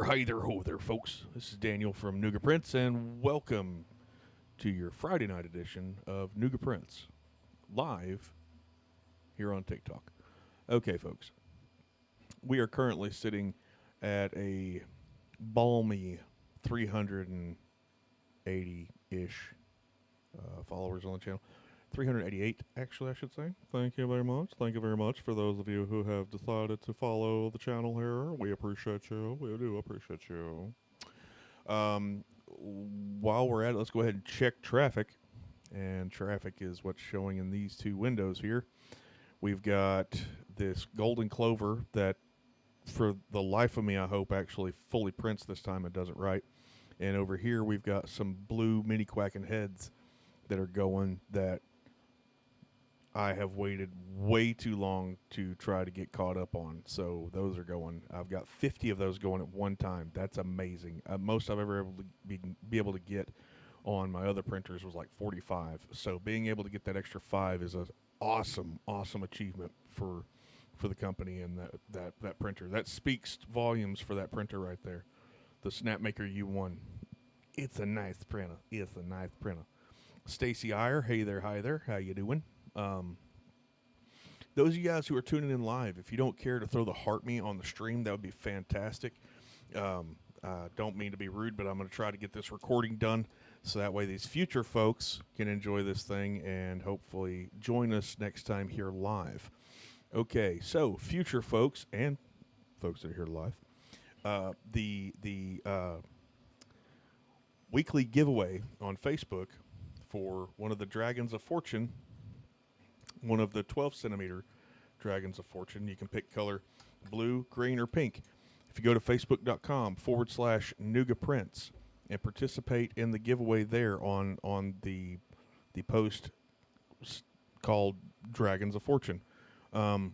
hi there, ho there, folks. This is Daniel from NoogaPrints, and welcome to your Friday night edition of NoogaPrints, live here on TikTok. Okay, folks, we are currently sitting at a balmy 380-ish followers on the channel. 388, actually, I should say. Thank you very much. Thank you very much for those of you who have decided to follow the channel here. We appreciate you. We do appreciate you. While we're at it, let's go ahead and check traffic. And traffic is what's showing in these two windows here. We've got this golden clover that, for the life of me, I hope actually fully prints this time. It does it right. And over here, we've got some blue mini quacking heads that are going that I have waited way too long to try to get caught up on. So those are going. I've got 50 of those going at one time. That's amazing. Most I've ever able to be able to get on my other printers was like 45. So being able to get that extra 5 is an awesome achievement for the company and that printer. That speaks volumes for that printer right there. The Snapmaker U1. It's a nice printer. It's a nice printer. Stacy Iyer, hey there, hi there. How you doing? Those of you guys who are tuning in live, if you don't care to throw the heart me on the stream, that would be fantastic. Don't mean to be rude, but I'm going to try to get this recording done so that way these future folks can enjoy this thing and hopefully join us next time here live. Okay, so future folks and folks that are here live, the weekly giveaway on Facebook for one of the Dragons of Fortune, one of the 12 centimeter Dragons of Fortune. You can pick color blue, green, or pink. If you go to facebook.com/NoogaPrints and participate in the giveaway there on the post called Dragons of Fortune, then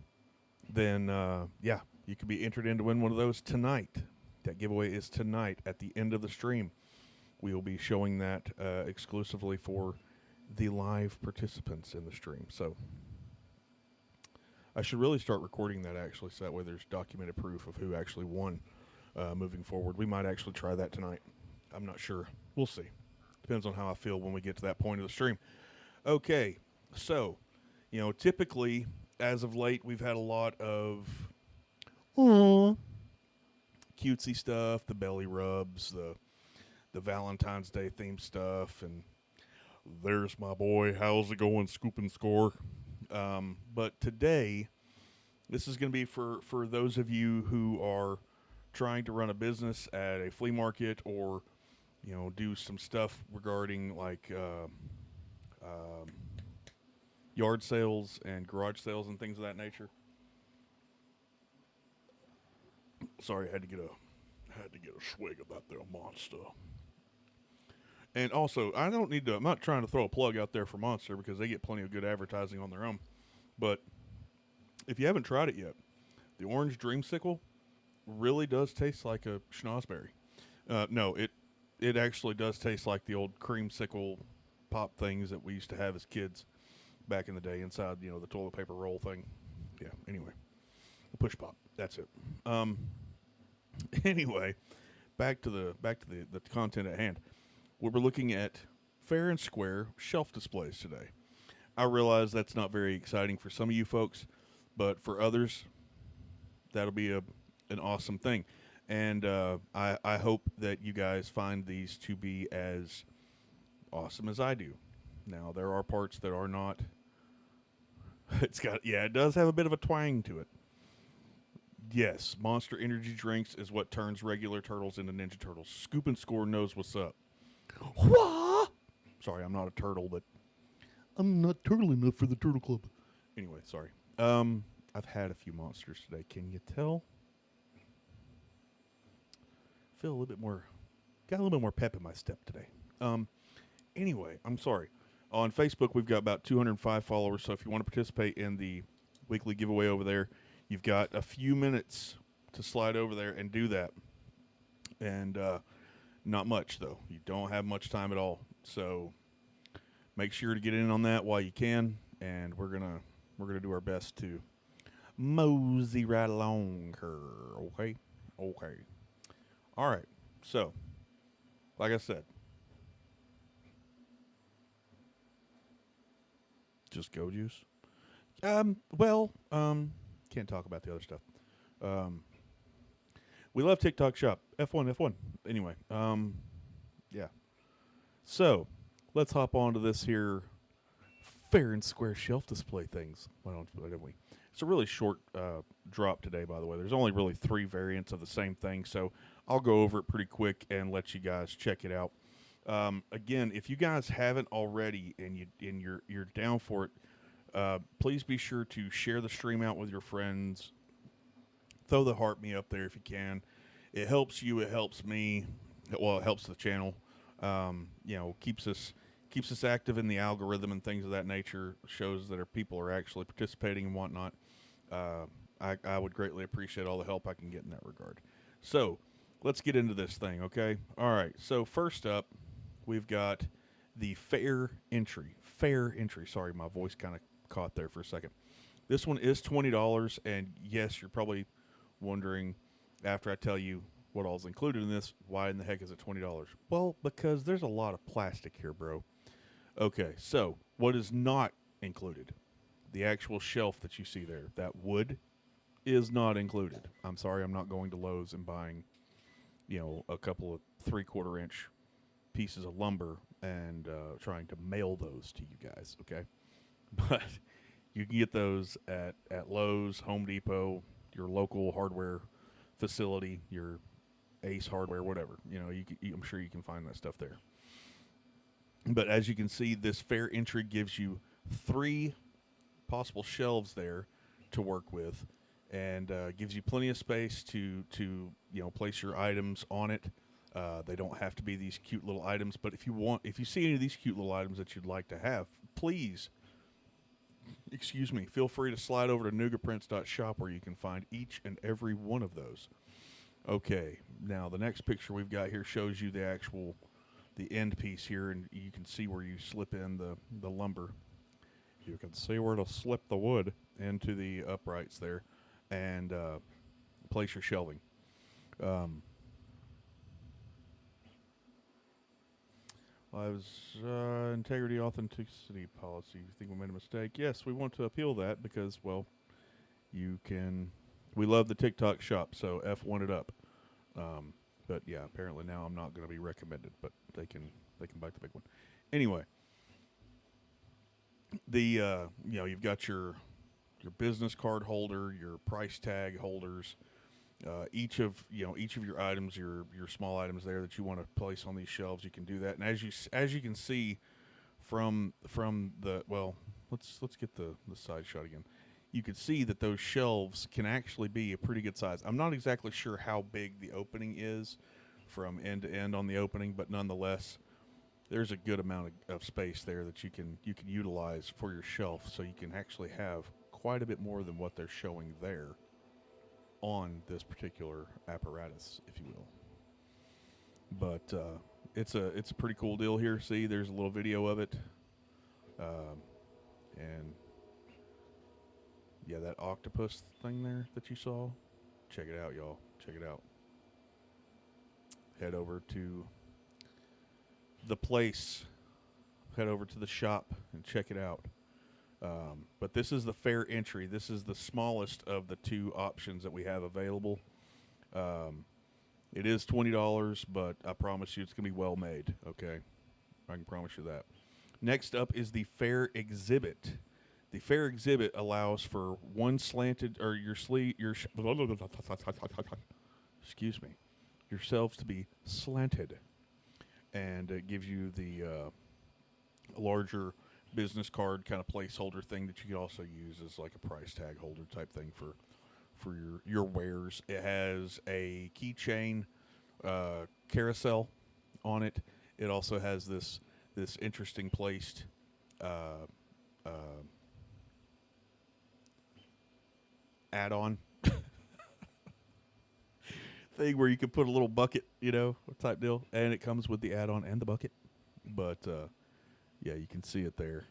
you could be entered in to win one of those tonight. That giveaway is tonight at the end of the stream. We will be showing that exclusively for the live participants in the stream. So I should really start recording that, actually, so that way there's documented proof of who actually won moving forward. We might actually try that tonight. I'm not sure. We'll see. Depends on how I feel when we get to that point of the stream. Okay, so, typically, as of late, we've had a lot of cutesy stuff, the belly rubs, the Valentine's Day themed stuff, and there's my boy, how's it going, scoop and score. But today, this is going to be for those of you who are trying to run a business at a flea market or, do some stuff regarding like yard sales and garage sales and things of that nature. Sorry, I had to get a swig of that there Monster. And also, I'm not trying to throw a plug out there for Monster because they get plenty of good advertising on their own. But if you haven't tried it yet, the orange dreamsicle really does taste like a schnozberry. No, it actually does taste like the old creamsicle pop things that we used to have as kids back in the day inside, the toilet paper roll thing. Yeah, anyway. The push pop. That's it. Anyway, back to the content at hand. We're looking at fair and square shelf displays today. I realize that's not very exciting for some of you folks, but for others, that'll be an awesome thing. And I hope that you guys find these to be as awesome as I do. Now, there are parts that are not. It does have a bit of a twang to it. Yes, Monster Energy drinks is what turns regular turtles into Ninja Turtles. Scoop and Score knows what's up. Wah! Sorry, I'm not a turtle, but I'm not turtle enough for the Turtle Club. Anyway, sorry. I've had a few monsters today. Can you tell? Got a little bit more pep in my step today. Anyway, I'm sorry. On Facebook, we've got about 205 followers, so if you want to participate in the weekly giveaway over there, you've got a few minutes to slide over there and do that. And not much, though. You don't have much time at all. So make sure to get in on that while you can, and we're gonna do our best to mosey right along her. Okay. All right. So, like I said, just go juice. Well, can't talk about the other stuff. Um, we love TikTok Shop. F1, F1. Anyway, yeah. So, let's hop on to this here fair and square shelf display things. Why don't we? It's a really short drop today, by the way. There's only really 3 variants of the same thing, so I'll go over it pretty quick and let you guys check it out. Again, if you guys haven't already and you're down for it, please be sure to share the stream out with your friends. Throw the heart me up there if you can. It helps you. It helps me. Well, it helps the channel. Keeps us active in the algorithm and things of that nature. Shows that our people are actually participating and whatnot. I would greatly appreciate all the help I can get in that regard. So let's get into this thing, okay? All right. So first up, we've got the fair entry. Fair entry. Sorry, my voice kind of caught there for a second. This one is $20, and yes, you're probably wondering after I tell you what all's included in this, why in the heck is it $20? Well, because there's a lot of plastic here, bro. Okay, so what is not included? The actual shelf that you see there, that wood, is not included. I'm sorry, I'm not going to Lowe's and buying, a couple of 3/4 inch pieces of lumber and trying to mail those to you guys, okay? But you can get those at Lowe's, Home Depot, your local hardware facility, your Ace Hardware, whatever. I'm sure you can find that stuff there. But as you can see, this fair entry gives you 3 possible shelves there to work with, and gives you plenty of space to place your items on it. They don't have to be these cute little items, but if you see any of these cute little items that you'd like to have, please, feel free to slide over to NoogaPrints.shop where you can find each and every one of those. Okay, now the next picture we've got here shows you the end piece here, and you can see where you slip in the lumber. You can see where to slip the wood into the uprights there, and place your shelving. Um, I was integrity, authenticity policy. You think we made a mistake? Yes, we want to appeal that because, well, you can. We love the TikTok shop, so F1 it up. But yeah, apparently now I'm not going to be recommended, but they can bite the big one. Anyway, you've got your business card holder, your price tag holders. Each of your items, your small items there that you want to place on these shelves, you can do that. And as you can see from the let's get the side shot again. You can see that those shelves can actually be a pretty good size. I'm not exactly sure how big the opening is from end to end on the opening, but nonetheless, there's a good amount of space there that you can utilize for your shelf, so you can actually have quite a bit more than what they're showing there on this particular apparatus, if you will. But it's a pretty cool deal here. See, there's a little video of it, and yeah, that octopus thing there that you saw. Check it out, y'all. Check it out. Head over to the place. Head over to the shop and check it out. But this is the fair entry. This is the smallest of the 2 options that we have available. It is $20, but I promise you it's going to be well made, okay? I can promise you that. Next up is the fair exhibit. The fair exhibit allows for one slanted, or excuse me, yourselves to be slanted. And it gives you the larger business card kind of placeholder thing that you can also use as like a price tag holder type thing for your wares. It has a keychain carousel on it. It also has this interesting placed add-on thing where you can put a little bucket, type deal, and it comes with the add-on and the bucket. But yeah, you can see it there,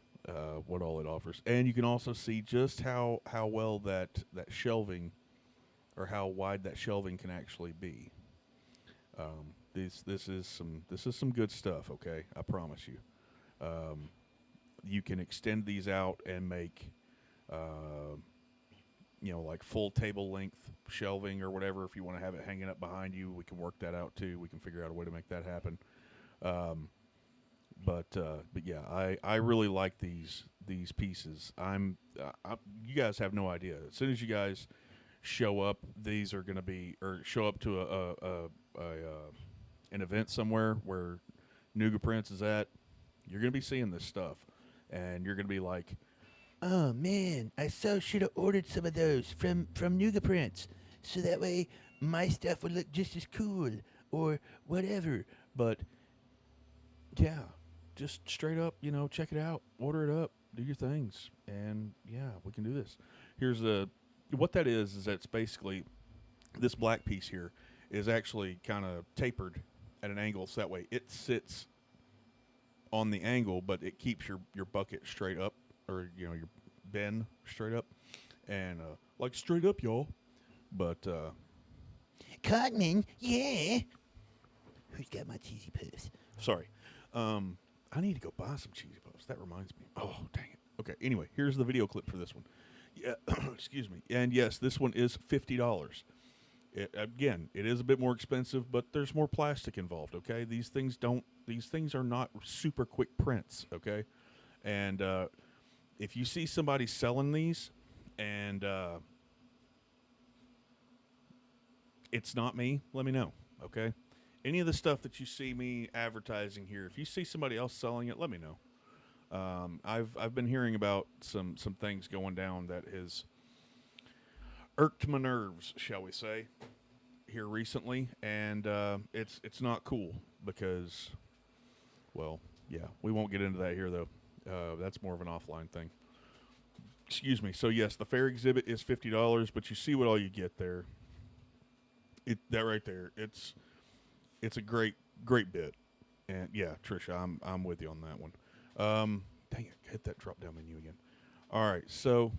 what all it offers, and you can also see just how well that shelving, or how wide that shelving can actually be. This is some good stuff. Okay, I promise you. Um, you can extend these out and make, uh, like full table length shelving or whatever. If you want to have it hanging up behind you, we can work that out too. We can figure out a way to make that happen. Um, but yeah, I really like these pieces. You guys have no idea. As soon as you guys show up, these are going to be, or show up to an event somewhere where NoogaPrints is at. You're going to be seeing this stuff, and you're going to be like, "Oh man, I so should have ordered some of those from NoogaPrints, so that way my stuff would look just as cool or whatever." But yeah, just straight up, check it out, order it up, do your things, and yeah, we can do this. Here's the what that is that's basically this black piece here is actually kind of tapered at an angle, so that way it sits on the angle, but it keeps your bucket straight up, or your bin straight up, and like straight up, y'all. But Codman, yeah. Who's got my cheesy puffs? sorry, I need to go buy some cheesy puffs. That reminds me. Oh, dang it. Okay. Anyway, here's the video clip for this one. Yeah, excuse me. And yes, this one is $50. Again, it is a bit more expensive, but there's more plastic involved. Okay, these things are not super quick prints. Okay, and if you see somebody selling these, and it's not me, let me know. Okay, any of the stuff that you see me advertising here, if you see somebody else selling it, let me know. I've been hearing about some things going down that has irked my nerves, shall we say, here recently, and it's not cool because, well, yeah, we won't get into that here though. That's more of an offline thing. Excuse me. So yes, the fair exhibit is $50, but you see what all you get there. That right there, it's a great bit, and yeah, Trisha, I'm with you on that one. Dang it, hit that drop down menu again. All right, so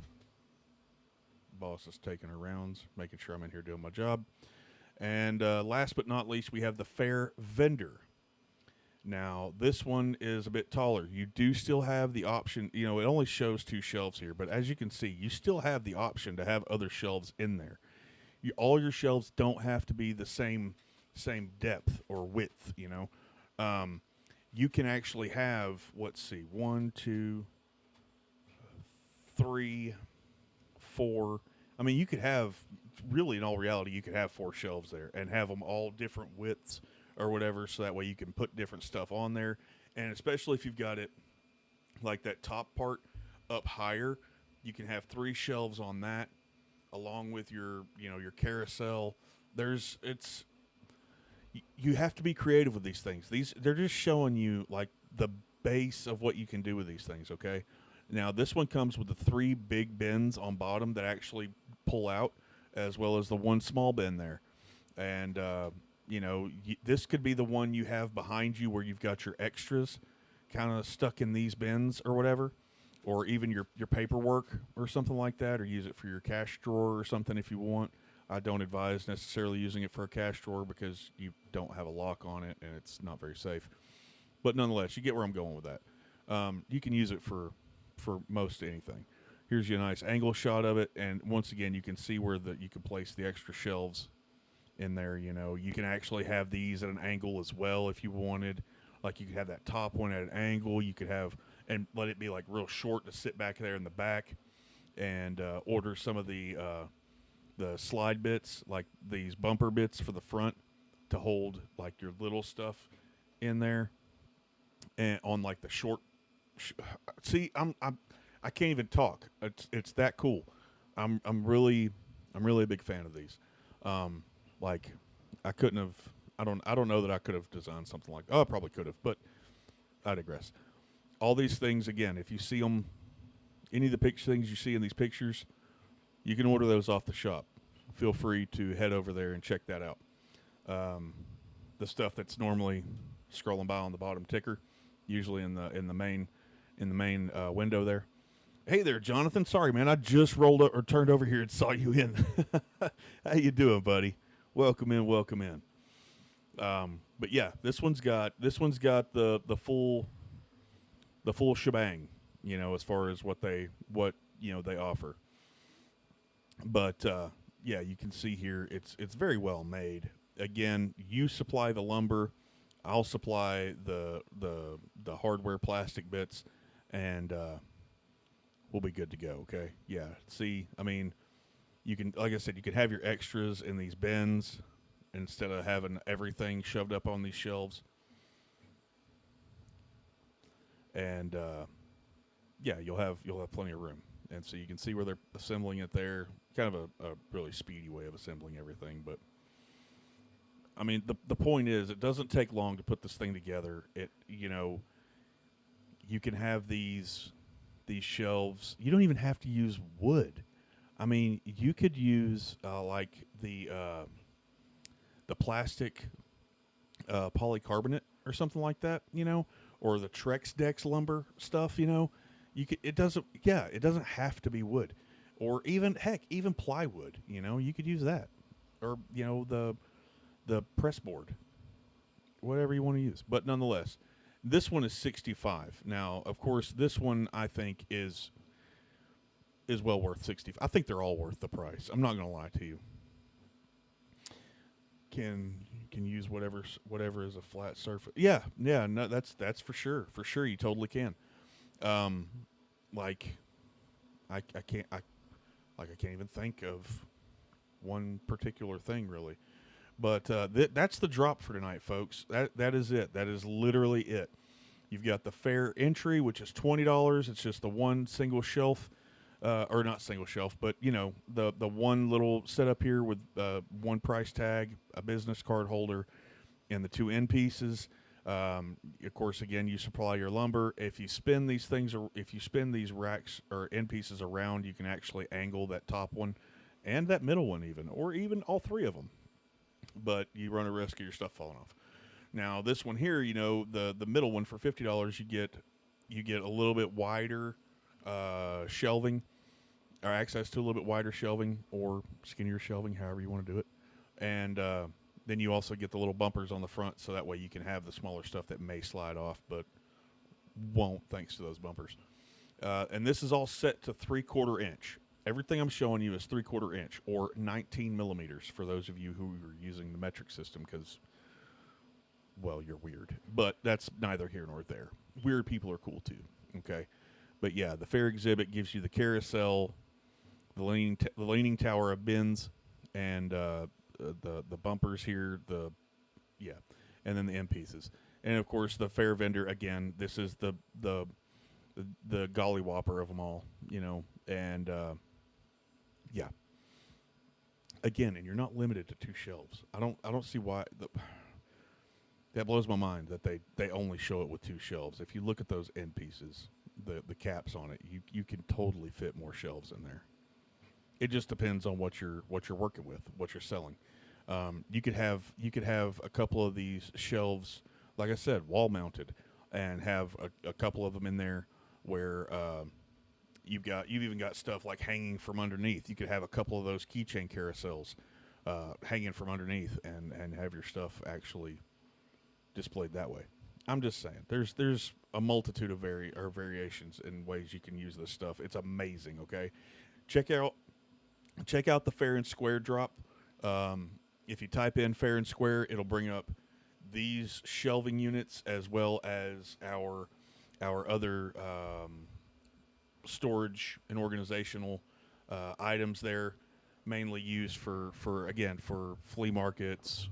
boss is taking her rounds, making sure I'm in here doing my job. And last but not least, we have the fair vendor. Now, this one is a bit taller. You do still have the option, it only shows 2 shelves here, but as you can see, you still have the option to have other shelves in there. All your shelves don't have to be the same depth or width, you can actually have, let's see, 1, 2, 3, 4. I mean, you could have, really, in all reality, you could have 4 shelves there and have them all different widths or whatever, so that way you can put different stuff on there. And especially if you've got it like that top part up higher, you can have 3 shelves on that, along with your carousel. You have to be creative with these things. They're just showing you like the base of what you can do with these things. Okay, now this one comes with the 3 big bins on bottom that actually pull out, as well as the 1 small bin there. And this could be the one you have behind you where you've got your extras kind of stuck in these bins or whatever, or even your paperwork or something like that, or use it for your cash drawer or something if you want. I don't advise necessarily using it for a cash drawer because you don't have a lock on it and it's not very safe. But nonetheless, you get where I'm going with that. You can use it for most anything. Here's your nice angle shot of it, and once again, you can see where you can place the extra shelves in there. You can actually have these at an angle as well if you wanted. Like you could have that top one at an angle. You could have, and let it be like real short to sit back there in the back, and order some of the slide bits, like these bumper bits for the front, to hold like your little stuff in there, and on like the short. See, I can't even talk. It's that cool. I'm really a big fan of these. Like I couldn't have. I don't know that I could have designed something like. Oh, I probably could have, but I digress. All these things again. If you see them, any of the things you see in these pictures, you can order those off the shop. Feel free to head over there and check that out. The stuff that's normally scrolling by on the bottom ticker, usually in the main window there. Hey there, Jonathan. Sorry, man. I just rolled up or turned over here and saw you in. How you doing, buddy? Welcome in. Welcome in. But yeah, this one's got the full shebang. As far as what they offer. But yeah, you can see here it's very well made. Again, you supply the lumber, I'll supply the hardware plastic bits, and we'll be good to go. Okay, yeah. See, I mean, you can, like I said, you can have your extras in these bins instead of having everything shoved up on these shelves, and yeah, you'll have plenty of room. And so you can see where they're assembling it there. Kind of a really speedy way of assembling everything, but I mean, the point is, it doesn't take long to put this thing together. You can have these shelves. You don't even have to use wood. I mean, you could use like the plastic polycarbonate or something like that, or the Trex Dex lumber stuff. You could. It doesn't. Yeah, it doesn't have to be wood, or even heck, even plywood. You could use that, or the press board, whatever you want to use. But nonetheless, this one is 65. Now, of course, this one I think is well worth 60. I think they're all worth the price. I'm not going to lie to you. Can use whatever is a flat surface. Yeah, yeah, no, that's for sure. For sure, you totally can. Um, like I can't I can't even think of one particular thing really. But that's the drop for tonight, folks. That is it. That is literally it. You've got the fair entry, which is $20. It's just the one single shelf, or not single shelf, but the one little setup here with one price tag, a business card holder, and the two end pieces. Of course, again, you supply your lumber. If you spin these things, or if you spin these racks or end pieces around, you can actually angle that top one and that middle one, or even all three of them. But you run a risk of your stuff falling off. Now, this one here, the middle one for $50, you get a little bit wider shelving, or access to a little bit wider shelving, or skinnier shelving, however you want to do it. And then you also get the little bumpers on the front, so that way you can have the smaller stuff that may slide off, but won't thanks to those bumpers. And this is all set to 3/4 inch. Everything I'm showing you is 3/4 inch, or 19 millimeters for those of you who are using the metric system, because, well, you're weird. But that's neither here nor there. Weird people are cool too. Okay, but yeah, the fair exhibit gives you the carousel, the leaning tower of bins, and the bumpers here. Yeah, and then the end pieces, and of course the fair vendor. Again, this is the golly whopper of them all. And yeah. Again, and you're not limited to two shelves. I don't see why. That blows my mind that they only show it with two shelves. If you look at those end pieces, the caps on it, you can totally fit more shelves in there. It just depends on what you're working with, what you're selling. You could have a couple of these shelves, like I said, wall mounted, and have a couple of them in there where you've even got stuff like hanging from underneath. You could have a couple of those keychain carousels hanging from underneath, and have your stuff actually displayed that way. I'm just saying, there's a multitude of variations in ways you can use this stuff. It's amazing. Okay, check out the fair and square drop. If you type in fair and square, it'll bring up these shelving units, as well as our other storage and organizational items there, mainly used for flea markets,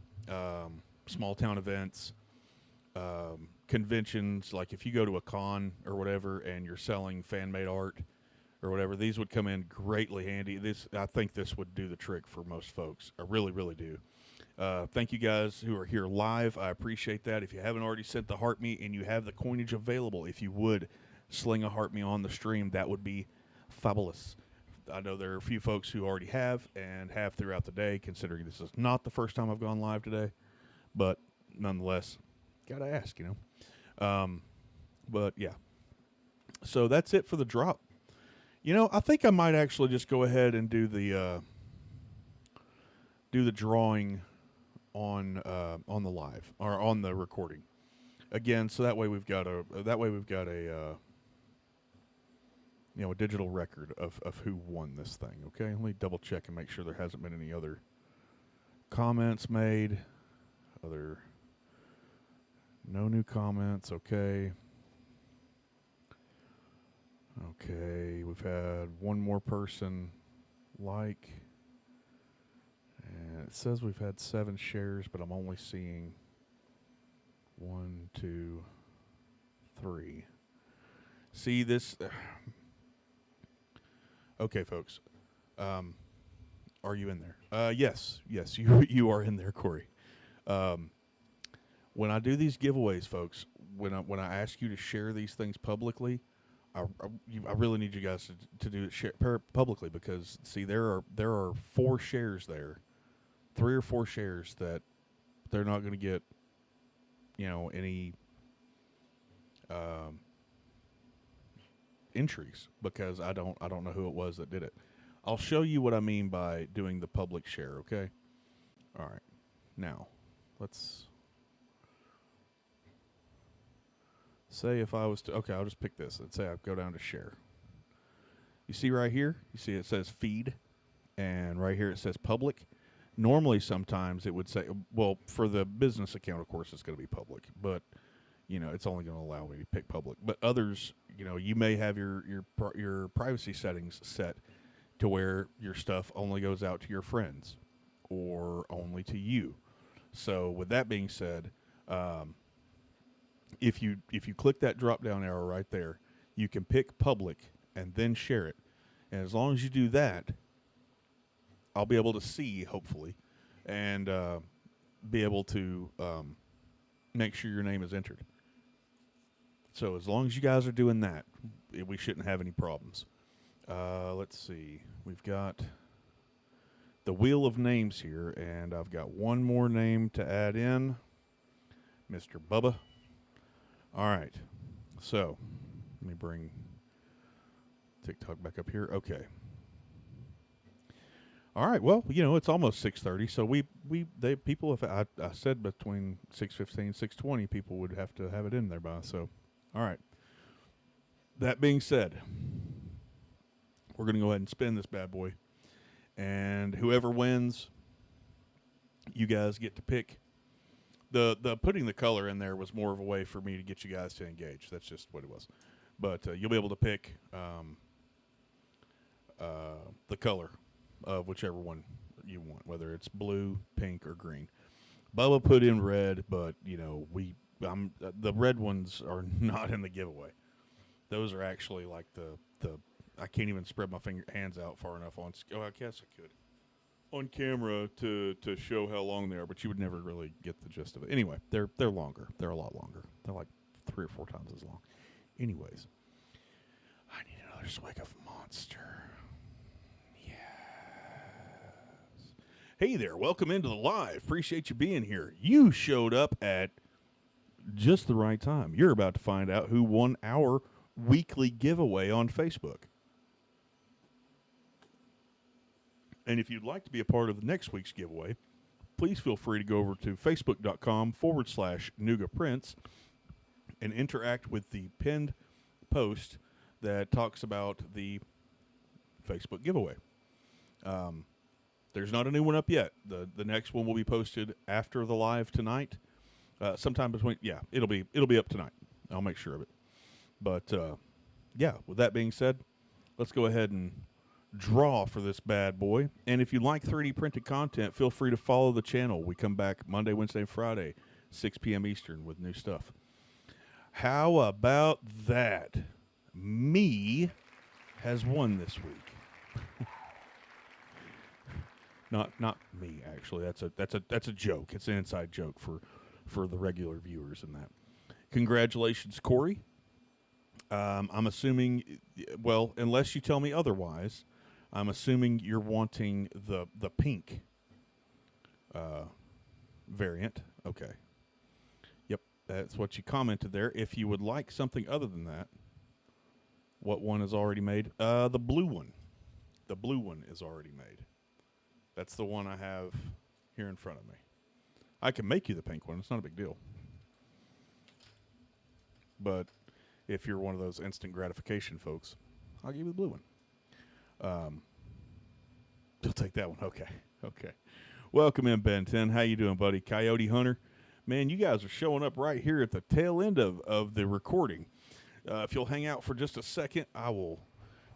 small town events, conventions. Like if you go to a con or whatever and you're selling fan made art or whatever, these would come in greatly handy. I think this would do the trick for most folks. I really, really do. Thank you guys who are here live. I appreciate that. If you haven't already sent the heart me and you have the coinage available, if you would sling a heart me on the stream, that would be fabulous. I know there are a few folks who already have and have throughout the day, considering this is not the first time I've gone live today, but nonetheless, gotta ask, But yeah, so that's it for the drop. I think I might actually just go ahead and do the drawing on the live or on the recording. Again, so that way we've got a a digital record of who won this thing. Okay, let me double check and make sure there hasn't been any other comments made. No new comments. Okay. Okay, we've had one more person like, and it says we've had 7 shares, but I'm only seeing 1, 2, 3. See this? Okay, folks. Are you in there? Yes, you are in there, Corey. When I do these giveaways, folks, when I ask you to share these things publicly, I really need you guys to do it publicly, because see, there are 4 shares there, 3 or 4 shares that they're not going to get, any entries, because I don't know who it was that did it. I'll show you what I mean by doing the public share. Okay. All right. Now, let's say if I was to, okay, I'll just pick this and say I go down to share. You see right here, you see it says feed, and right here it says public. Normally, sometimes it would say, well, for the business account, of course, it's going to be public, but it's only going to allow me to pick public. But others, you may have your privacy settings set to where your stuff only goes out to your friends or only to you. So with that being said, if you click that drop down arrow right there, you can pick public and then share it. And as long as you do that, I'll be able to see, hopefully, and be able to make sure your name is entered. So as long as you guys are doing that, we shouldn't have any problems. Let's see. We've got the wheel of names here, and I've got one more name to add in, Mr. Bubba. All right. So let me bring TikTok back up here. Okay. All right. Well, it's almost 6:30, so people, if I said between 6:15 6:20, people would have to have it in there by. So, all right. That being said, we're going to go ahead and spin this bad boy, and whoever wins, you guys get to pick. The putting the color in there was more of a way for me to get you guys to engage. That's just what it was. But you'll be able to pick the color of whichever one you want, whether it's blue, pink, or green. Bubba put in red, but the red ones are not in the giveaway. Those are actually like the I can't even spread my hands out far enough on. Oh, I guess I could on camera to show how long they are, but you would never really get the gist of it. Anyway, they're longer. They're a lot longer. They're like 3 or 4 times as long. Anyways, I need another swig of Monster. Yes. Hey there, welcome into the live. Appreciate you being here. You showed up at just the right time. You're about to find out who won our weekly giveaway on Facebook. And if you'd like to be a part of the next week's giveaway, please feel free to go over to facebook.com/NoogaPrints and interact with the pinned post that talks about the Facebook giveaway. There's not a new one up yet. The next one will be posted after the live tonight. Sometime between, it'll be up tonight. I'll make sure of it. But with that being said, let's go ahead and draw for this bad boy. And if you like 3D printed content, feel free to follow the channel. We come back Monday, Wednesday, and Friday, 6 p.m. Eastern with new stuff. How about that? Me has won this week. Not me, actually. That's a joke. It's an inside joke for the regular viewers and that. Congratulations, Corey. I'm assuming, well, unless you tell me otherwise, I'm assuming you're wanting the pink variant. Okay. Yep, that's what you commented there. If you would like something other than that, what one is already made? The blue one. The blue one is already made. That's the one I have here in front of me. I can make you the pink one. It's not a big deal. But if you're one of those instant gratification folks, I'll give you the blue one. You'll take that one. Okay. Okay. Welcome in, Ben 10. How you doing, buddy? Coyote Hunter. Man, you guys are showing up right here at the tail end of the recording. If you'll hang out for just a second, I will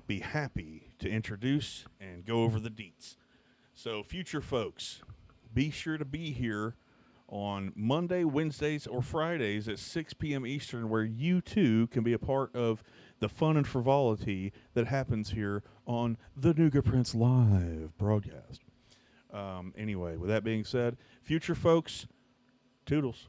be happy to introduce and go over the deets. So, future folks, be sure to be here on Monday, Wednesdays, or Fridays at 6 p.m. Eastern, where you too can be a part of the fun and frivolity that happens here on the NoogaPrints live broadcast. Anyway, with that being said, future folks, toodles.